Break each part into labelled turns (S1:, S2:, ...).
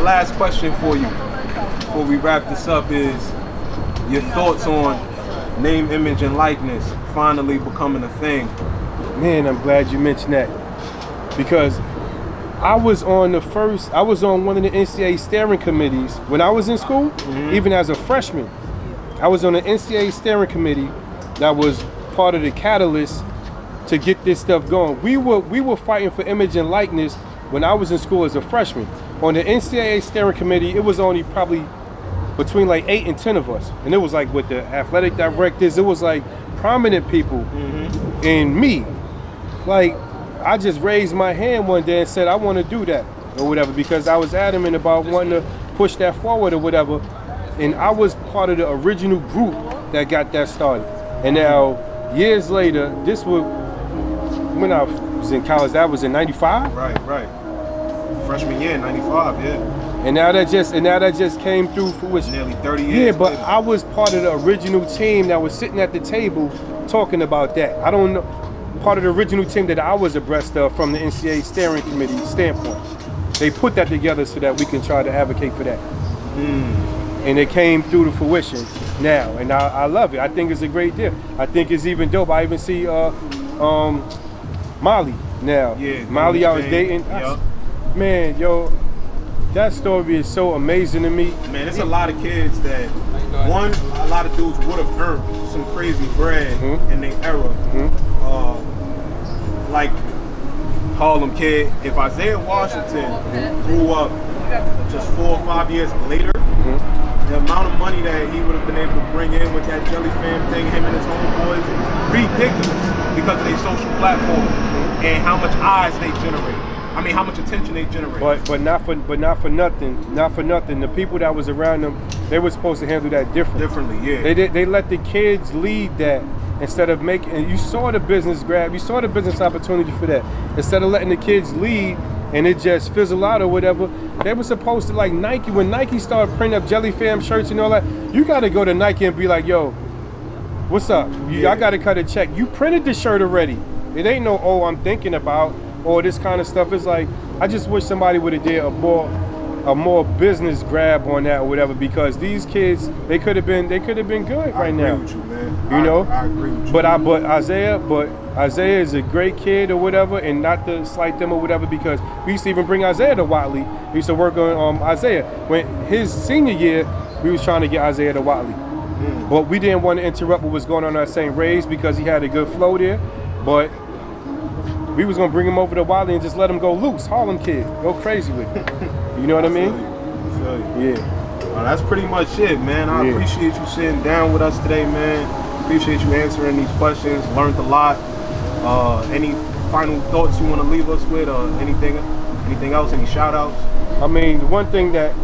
S1: last question for you before we wrap this up is your thoughts on name, image, and likeness finally becoming a thing.
S2: Man, I'm glad you mentioned that, because I was on one of the NCAA steering committees when I was in school, even as a freshman. I was on the NCAA steering committee that was part of the catalyst to get this stuff going. We were fighting for image and likeness when I was in school as a freshman. On the NCAA steering committee, it was only probably between like 8 and 10 of us. And it was like with the athletic directors, it was like prominent people. And me, like, I just raised my hand one day and said, I want to do that or whatever, because I was adamant about wanting to push that forward or whatever. And I was part of the original group that got that started. And now, years later, this was when I was in college, that was in 95?
S1: Right. Freshman year, 95, yeah.
S2: And now that just came through for which
S1: nearly 30 years.
S2: Yeah, but I was part of the original team that was sitting at the table talking about that. I don't know, part of the original team that I was abreast of from the NCAA steering committee standpoint. They put that together so that we can try to advocate for that. And it came through to fruition now, and I love it. I think it's a great deal. I think it's even dope. I even see Molly now. Yeah, Molly I was dating. Yep. Man, yo, that story is so amazing to me.
S1: Man, it's a lot of kids that, one, a lot of dudes would have earned some crazy bread in their era. Like Harlem Kid, if Isaiah Washington grew up just 4 or 5 years later, the amount of money that he would have been able to bring in with that Jelly Fam thing, him and his homeboys, ridiculous because of their social platform and how much eyes they generate. I mean, how much attention they generate.
S2: But not for nothing. The people that was around them, they were supposed to handle that differently.
S1: Yeah.
S2: They let the kids lead that instead of making. And you saw the business grab. You saw the business opportunity for that. Instead of letting the kids lead and it just fizzle out or whatever, they were supposed to, like Nike. When Nike started printing up Jelly Fam shirts and all that, you got to go to Nike and be like, yo, what's up? I got to cut a check. You printed the shirt already. It ain't no, oh, I'm thinking about, or this kind of stuff. It's like, I just wish somebody would have did a more business grab on that or whatever, because these kids, they could have been good right now.
S1: I agree with you, man.
S2: You know?
S1: I agree with you.
S2: But Isaiah is a great kid or whatever, and not to slight them or whatever, because we used to even bring Isaiah to Watley. We used to work on Isaiah. When his senior year, we was trying to get Isaiah to Watley. But we didn't want to interrupt what was going on at St. Ray's because he had a good flow there. But we was gonna bring him over to Watley and just let him go loose. Harlem Kid, go crazy with it. You know what I mean? Yeah.
S1: Well, that's pretty much it, man. I appreciate you sitting down with us today, man. Appreciate you answering these questions. Learned a lot. Any final thoughts you want to leave us with, or anything else? Any shout outs?
S2: I mean, the one thing that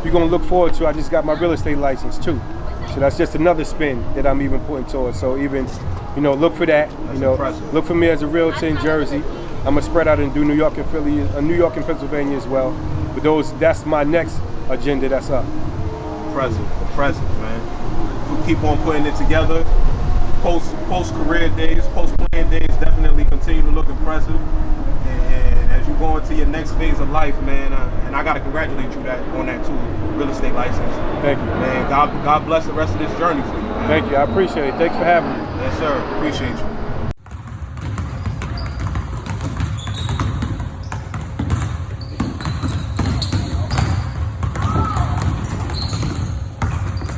S2: you're gonna look forward to, I just got my real estate license too. So that's just another spin that I'm even putting towards. So even, look for that.
S1: That's impressive.
S2: Look for me as a realtor in Jersey. I'm gonna spread out and do New York and Philly, New York and Pennsylvania as well. But that's my next agenda that's up.
S1: Impressive, man. We'll keep on putting it together. Post career days, post playing days, definitely continue to look impressive. And as you go into your next phase of life, man, and I gotta congratulate you on that too, real estate license.
S2: Thank you,
S1: man. God bless the rest of this journey for you, man.
S2: Thank you. I appreciate it. Thanks for having me.
S1: Yes, sir. Appreciate you.